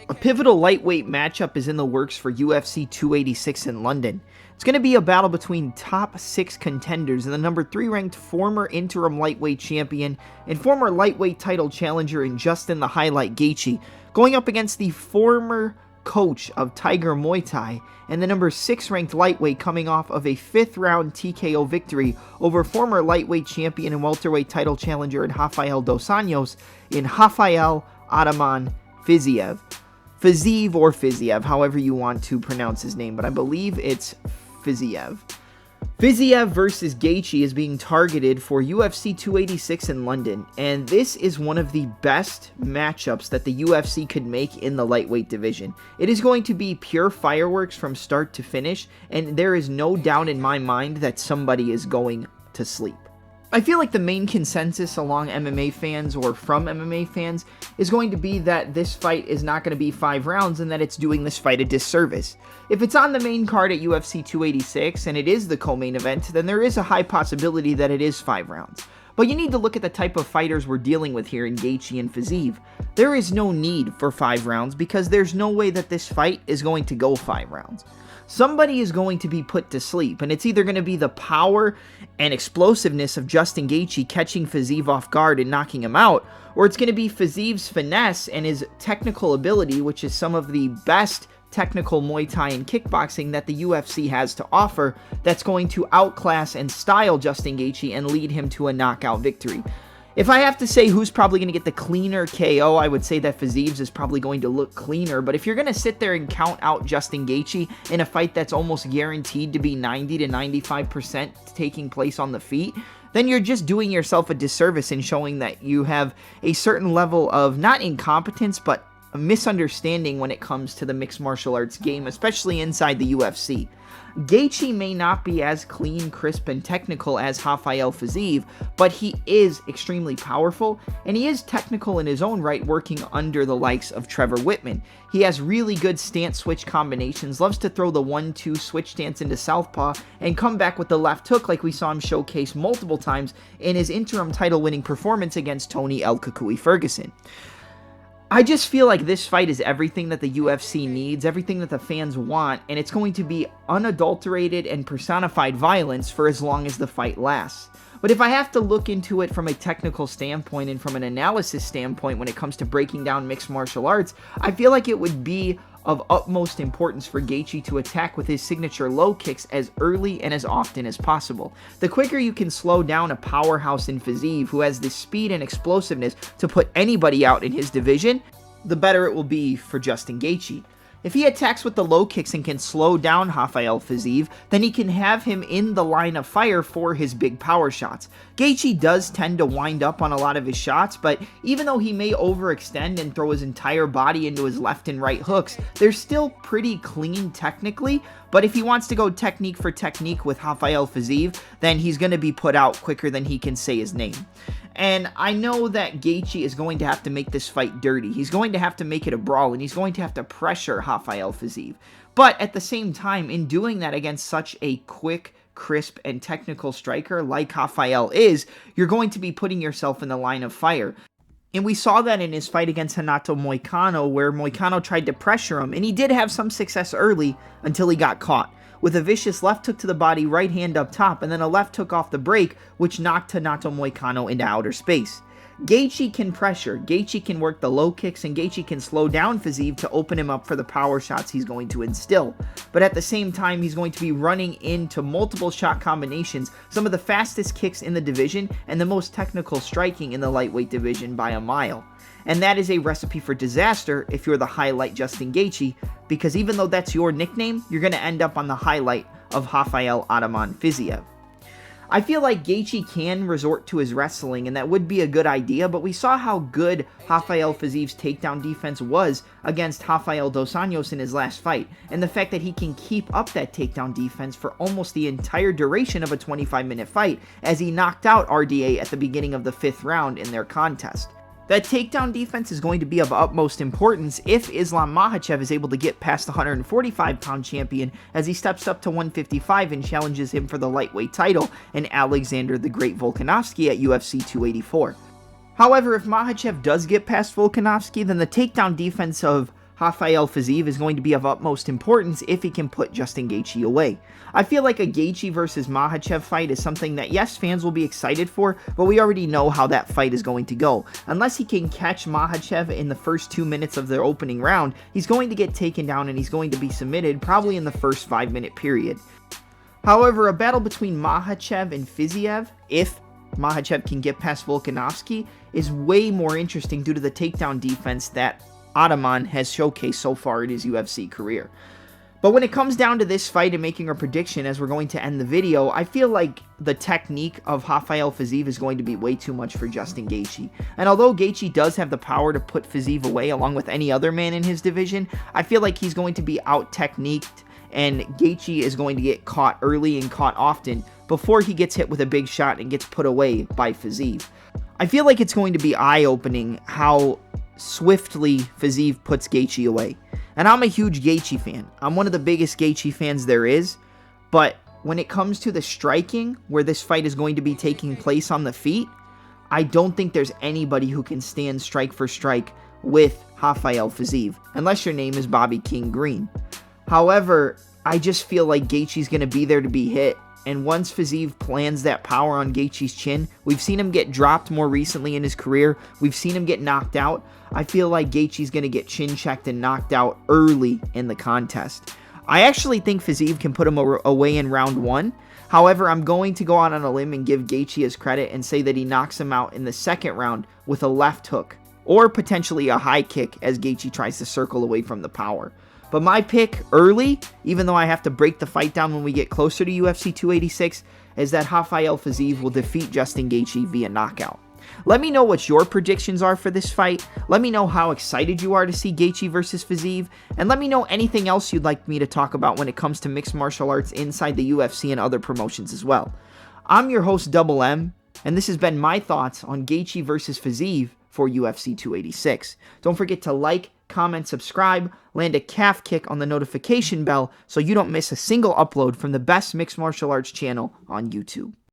A pivotal lightweight matchup is in the works for UFC 286 in London. It's going to be a battle between top 6 contenders and the number 3 ranked former interim lightweight champion and former lightweight title challenger in Justin the Highlight Gaethje, going up against the former coach of Tiger Muay Thai and the number 6 ranked lightweight coming off of a 5th round TKO victory over former lightweight champion and welterweight title challenger in Rafael dos Anjos in Rafael Fiziev. Fiziev or Fiziev, however you want to pronounce his name, but I believe it's Fiziev. Fiziev versus Gaethje is being targeted for UFC 286 in London, and this is one of the best matchups that the UFC could make in the lightweight division. It is going to be pure fireworks from start to finish, and there is no doubt in my mind that somebody is going to sleep. I feel like the main consensus along MMA fans or from MMA fans is going to be that this fight is not going to be 5 rounds and that it's doing this fight a disservice. If it's on the main card at UFC 286 and it is the co-main event, then there is a high possibility that it is 5 rounds. But you need to look at the type of fighters we're dealing with here in Gaethje and Fiziev. There is no need for 5 rounds because there's no way that this fight is going to go 5 rounds. Somebody is going to be put to sleep, and it's either going to be the power and explosiveness of Justin Gaethje catching Fiziev off guard and knocking him out, or it's going to be Fiziev's finesse and his technical ability, which is some of the best technical Muay Thai and kickboxing that the UFC has to offer, that's going to outclass and style Justin Gaethje and lead him to a knockout victory. If I have to say who's probably going to get the cleaner KO, I would say that Fiziev's is probably going to look cleaner. But if you're going to sit there and count out Justin Gaethje in a fight that's almost guaranteed to be 90 to 95% taking place on the feet, then you're just doing yourself a disservice in showing that you have a certain level of not incompetence, but a misunderstanding when it comes to the mixed martial arts game, especially inside the UFC. Gaethje may not be as clean, crisp, and technical as Rafael Fiziev, but he is extremely powerful, and he is technical in his own right, working under the likes of Trevor Whitman. He has really good stance-switch combinations, loves to throw the 1-2 switch stance into southpaw, and come back with the left hook like we saw him showcase multiple times in his interim title-winning performance against Tony El Cucuy Ferguson. I just feel like this fight is everything that the UFC needs, everything that the fans want, and it's going to be unadulterated and personified violence for as long as the fight lasts. But if I have to look into it from a technical standpoint and from an analysis standpoint when it comes to breaking down mixed martial arts, I feel like it would be of utmost importance for Gaethje to attack with his signature low kicks as early and as often as possible. The quicker you can slow down a powerhouse in Fiziev who has the speed and explosiveness to put anybody out in his division, the better it will be for Justin Gaethje. If he attacks with the low kicks and can slow down Rafael Fiziev, then he can have him in the line of fire for his big power shots. Gaethje does tend to wind up on a lot of his shots, but even though he may overextend and throw his entire body into his left and right hooks, they're still pretty clean technically. But if he wants to go technique for technique with Rafael Fiziev, then he's going to be put out quicker than he can say his name. And I know that Gaethje is going to have to make this fight dirty. He's going to have to make it a brawl, and he's going to have to pressure Rafael Fiziev. But at the same time, in doing that against such a quick, crisp, and technical striker like Rafael is, you're going to be putting yourself in the line of fire. And we saw that in his fight against Renato Moicano, where Moicano tried to pressure him, and he did have some success early until he got caught, with a vicious left hook to the body, right hand up top, and then a left hook off the break, which knocked Renato Moicano into outer space. Gaethje can pressure, Gaethje can work the low kicks, and Gaethje can slow down Fiziev to open him up for the power shots he's going to instill. But at the same time, he's going to be running into multiple shot combinations, some of the fastest kicks in the division, and the most technical striking in the lightweight division by a mile. And that is a recipe for disaster if you're the Highlight Justin Gaethje, because even though that's your nickname, you're going to end up on the highlight of Rafael Fiziev. I feel like Gaethje can resort to his wrestling, and that would be a good idea, but we saw how good Rafael Fiziev's takedown defense was against Rafael dos Anjos in his last fight, and the fact that he can keep up that takedown defense for almost the entire duration of a 25-minute fight, as he knocked out RDA at the beginning of the 5th round in their contest. That takedown defense is going to be of utmost importance if Islam Makhachev is able to get past the 145-pound champion as he steps up to 155 and challenges him for the lightweight title and Alexander the Great Volkanovski at UFC 284. However, if Makhachev does get past Volkanovski, then the takedown defense of Rafael Fiziev is going to be of utmost importance if he can put Justin Gaethje away. I feel like a Gaethje versus Makhachev fight is something that, yes, fans will be excited for, but we already know how that fight is going to go. Unless he can catch Makhachev in the first 2 minutes of their opening round, he's going to get taken down and he's going to be submitted probably in the first 5-minute period. However, a battle between Makhachev and Fiziev, if Makhachev can get past Volkanovski, is way more interesting due to the takedown defense that Ataman has showcased so far in his UFC career. But when it comes down to this fight and making a prediction as we're going to end the video, I feel like the technique of Rafael Fiziev is going to be way too much for Justin Gaethje. And although Gaethje does have the power to put Fiziev away along with any other man in his division, I feel like he's going to be out-techniqued and Gaethje is going to get caught early and caught often before he gets hit with a big shot and gets put away by Fiziev. I feel like it's going to be eye-opening how swiftly Fiziev puts Gaethje away. And I'm a huge Gaethje fan. I'm one of the biggest Gaethje fans there is. But when it comes to the striking, where this fight is going to be taking place on the feet, I don't think there's anybody who can stand strike for strike with Rafael Fiziev, unless your name is Bobby King Green. However, I just feel like Gaethje's going to be there to be hit. And once Fiziev plans that power on Gaethje's chin, we've seen him get dropped more recently in his career. We've seen him get knocked out. I feel like Gaethje's going to get chin-checked and knocked out early in the contest. I actually think Fiziev can put him away in round 1. However, I'm going to go out on a limb and give Gaethje his credit and say that he knocks him out in the second round with a left hook or potentially a high kick as Gaethje tries to circle away from the power. But my pick early, even though I have to break the fight down when we get closer to UFC 286, is that Rafael Fiziev will defeat Justin Gaethje via knockout. Let me know what your predictions are for this fight. Let me know how excited you are to see Gaethje versus Fiziev. And let me know anything else you'd like me to talk about when it comes to mixed martial arts inside the UFC and other promotions as well. I'm your host, Double M, and this has been my thoughts on Gaethje versus Fiziev for UFC 286. Don't forget to like, comment, subscribe, land a calf kick on the notification bell so you don't miss a single upload from the best mixed martial arts channel on YouTube.